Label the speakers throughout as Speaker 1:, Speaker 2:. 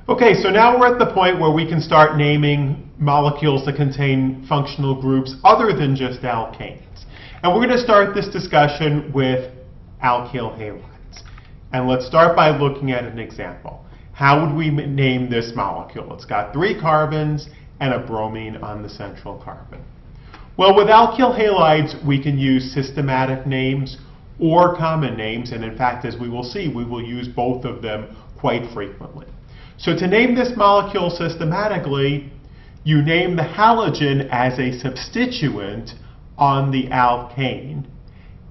Speaker 1: Okay, so now we're at the point where we can start naming molecules that contain functional groups other than just alkanes. And we're going to start this discussion with alkyl halides. And let's start by looking at an example. How would we name this molecule? It's got 3 carbons and a bromine on the central carbon. Well, with alkyl halides, we can use systematic names or common names, and in fact, as we will see, we will use both of them quite frequently. So to name this molecule systematically, you name the halogen as a substituent on the alkane,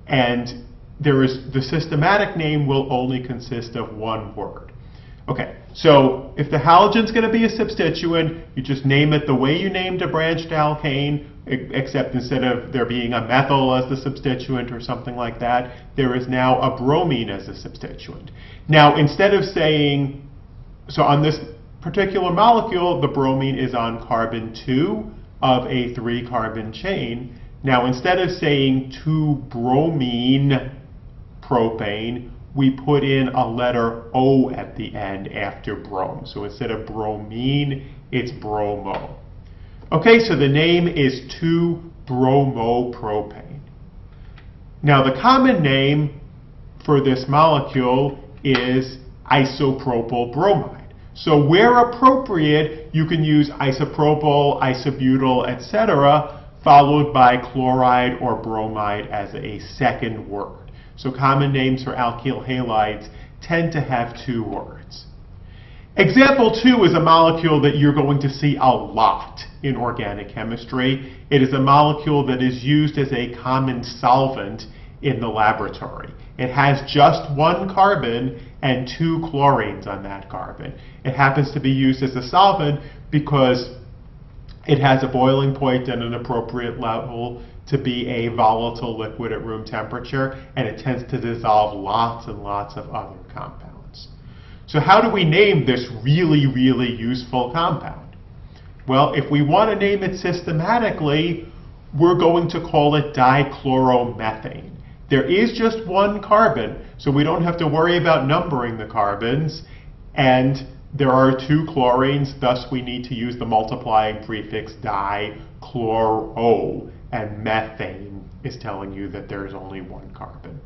Speaker 1: and the systematic name will only consist of one word. Okay, so if the halogen's going to be a substituent, you just name it the way you named a branched alkane, except instead of there being a methyl as the substituent or something like that, there is now a bromine as a substituent. Now, instead of saying, so on this particular molecule, the bromine is on carbon 2 of a 3-carbon chain. Now, instead of saying 2-bromine propane, we put in a letter O at the end after brom. So instead of bromine, it's bromo. Okay, so the name is 2-bromopropane. Now, the common name for this molecule is isopropyl bromide. So where appropriate, you can use isopropyl, isobutyl, etc., followed by chloride or bromide as a second word. So common names for alkyl halides tend to have 2 words. Example 2 is a molecule that you're going to see a lot in organic chemistry. It is a molecule that is used as a common solvent in the laboratory. It has just 1 carbon and 2 chlorines on that carbon. It happens to be used as a solvent because it has a boiling point and an appropriate level to be a volatile liquid at room temperature, and it tends to dissolve lots and lots of other compounds. So how do we name this really, really useful compound? Well, if we want to name it systematically, we're going to call it dichloromethane. There is just 1 carbon, so we don't have to worry about numbering the carbons, and there are 2 chlorines, thus we need to use the multiplying prefix dichloro, and methane is telling you that there is only 1 carbon.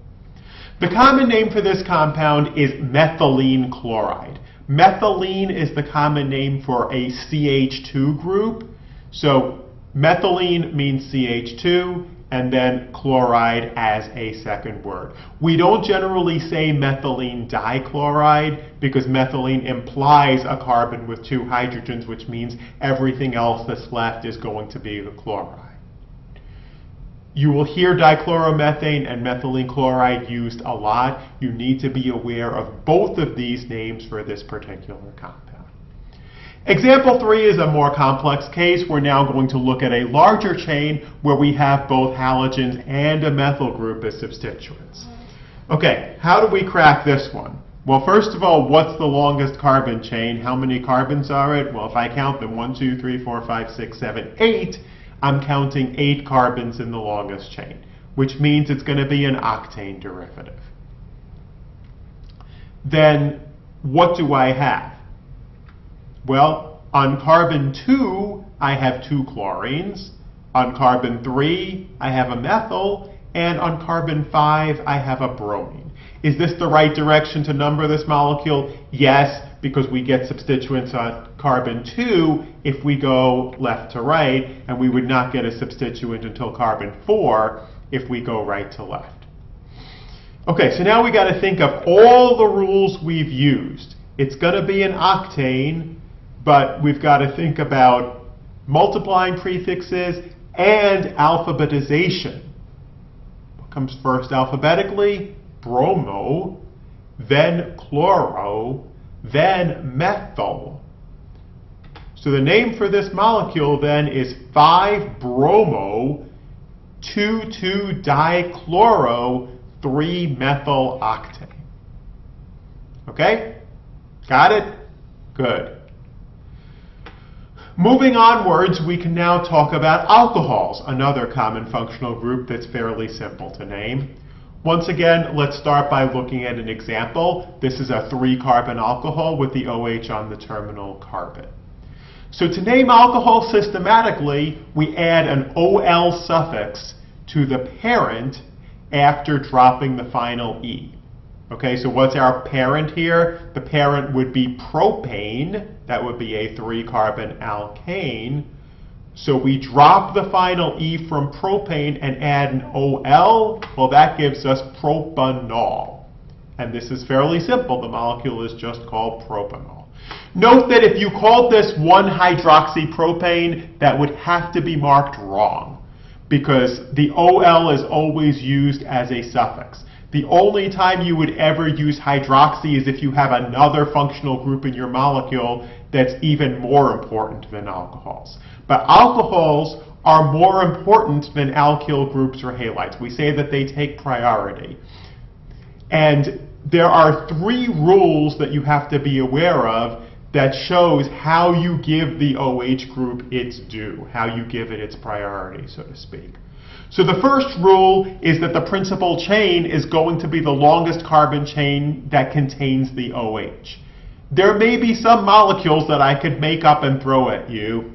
Speaker 1: The common name for this compound is methylene chloride. Methylene is the common name for a CH2 group, so methylene means CH2, and then chloride as a second word. We don't generally say methylene dichloride because methylene implies a carbon with 2 hydrogens, which means everything else that's left is going to be the chloride. You will hear dichloromethane and methylene chloride used a lot. You need to be aware of both of these names for this particular compound. Example 3 is a more complex case. We're now going to look at a larger chain where we have both halogens and a methyl group as substituents. Okay, how do we crack this one? Well, first of all, what's the longest carbon chain? How many carbons are it? Well, if I count them 1, 2, 3, 4, 5, 6, 7, 8, I'm counting 8 carbons in the longest chain, which means it's going to be an octane derivative. Then what do I have? Well, on carbon 2, I have 2 chlorines. On carbon 3, I have a methyl. And on carbon 5, I have a bromine. Is this the right direction to number this molecule? Yes, because we get substituents on carbon 2 if we go left to right, and we would not get a substituent until carbon 4 if we go right to left. Okay, so now we got to think of all the rules we've used. It's going to be an octane, but we've got to think about multiplying prefixes and alphabetization. What comes first alphabetically? Bromo, then chloro, then methyl. So the name for this molecule then is 5-bromo, 2,2-dichloro, 3-methyl-octane. Okay? Got it? Good. Moving onwards, we can now talk about alcohols, another common functional group that's fairly simple to name. Once again, let's start by looking at an example. This is a 3-carbon alcohol with the OH on the terminal carbon. So to name alcohol systematically, we add an OL suffix to the parent after dropping the final E. Okay, so what's our parent here? The parent would be propane. That would be a 3-carbon alkane. So we drop the final E from propane and add an OL. Well, that gives us propanol. And this is fairly simple. The molecule is just called propanol. Note that if you called this 1-hydroxypropane, that would have to be marked wrong, because the OL is always used as a suffix. The only time you would ever use hydroxy is if you have another functional group in your molecule that's even more important than alcohols. But alcohols are more important than alkyl groups or halides. We say that they take priority. And there are 3 rules that you have to be aware of that shows how you give the OH group its due, how you give it its priority, so to speak. So the first rule is that the principal chain is going to be the longest carbon chain that contains the OH. There may be some molecules that I could make up and throw at you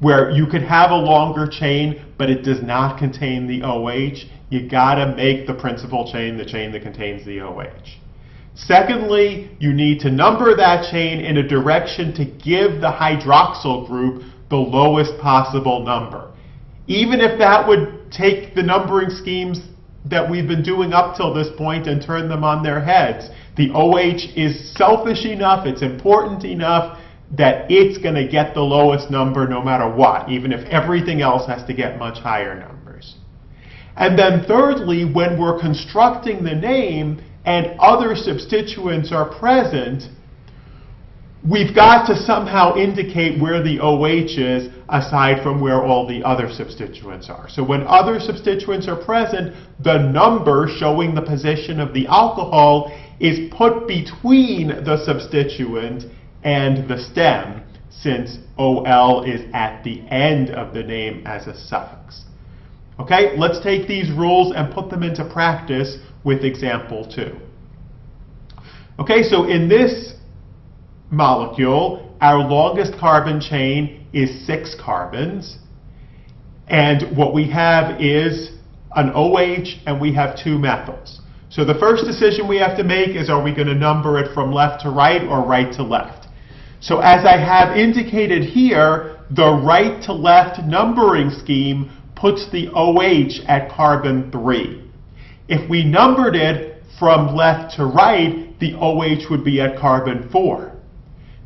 Speaker 1: where you could have a longer chain, but it does not contain the OH. You gotta make the principal chain the chain that contains the OH. Secondly, you need to number that chain in a direction to give the hydroxyl group the lowest possible number. Even if that would take the numbering schemes that we've been doing up till this point and turn them on their heads, the OH is selfish enough, it's important enough, that it's going to get the lowest number no matter what, even if everything else has to get much higher numbers. And then thirdly, when we're constructing the name and other substituents are present, we've got to somehow indicate where the OH is aside from where all the other substituents are. So when other substituents are present, the number showing the position of the alcohol is put between the substituent and the stem, since OL is at the end of the name as a suffix. Okay, let's take these rules and put them into practice with example 2. Okay, so in this molecule, our longest carbon chain is 6 carbons, and what we have is an OH and we have 2 methyls. So the first decision we have to make is, are we going to number it from left to right or right to left? So as I have indicated here, the right to left numbering scheme puts the OH at carbon 3. If we numbered it from left to right, the OH would be at carbon 4.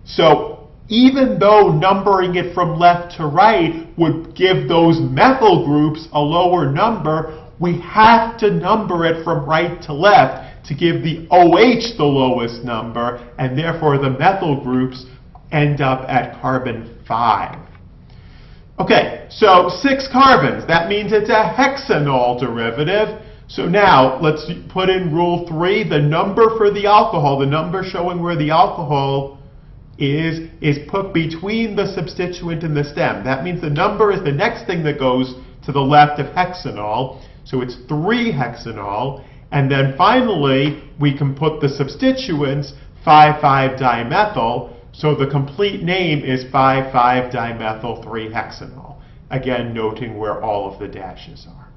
Speaker 1: So even though numbering it from left to right would give those methyl groups a lower number, we have to number it from right to left to give the OH the lowest number, and therefore the methyl groups end up at carbon 5. Okay, so 6 carbons, that means it's a hexanol derivative. So now let's put in rule 3, the number for the alcohol, the number showing where the alcohol is put between the substituent and the stem. That means the number is the next thing that goes to the left of hexanol, so it's 3-hexanol, and then finally we can put the substituents 5,5-dimethyl, so the complete name is 5,5-dimethyl-3-hexanol. Again, noting where all of the dashes are.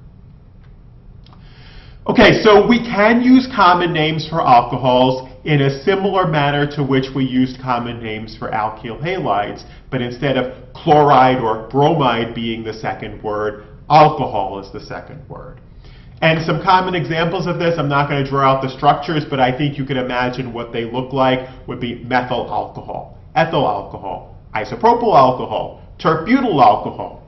Speaker 1: Okay, so we can use common names for alcohols in a similar manner to which we used common names for alkyl halides, but instead of chloride or bromide being the second word, alcohol is the second word. And some common examples of this, I'm not going to draw out the structures, but I think you can imagine what they look like would be methyl alcohol, ethyl alcohol, isopropyl alcohol, tertbutyl alcohol.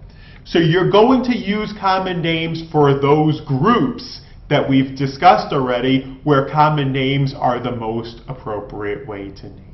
Speaker 1: So you're going to use common names for those groups that we've discussed already, where common names are the most appropriate way to name.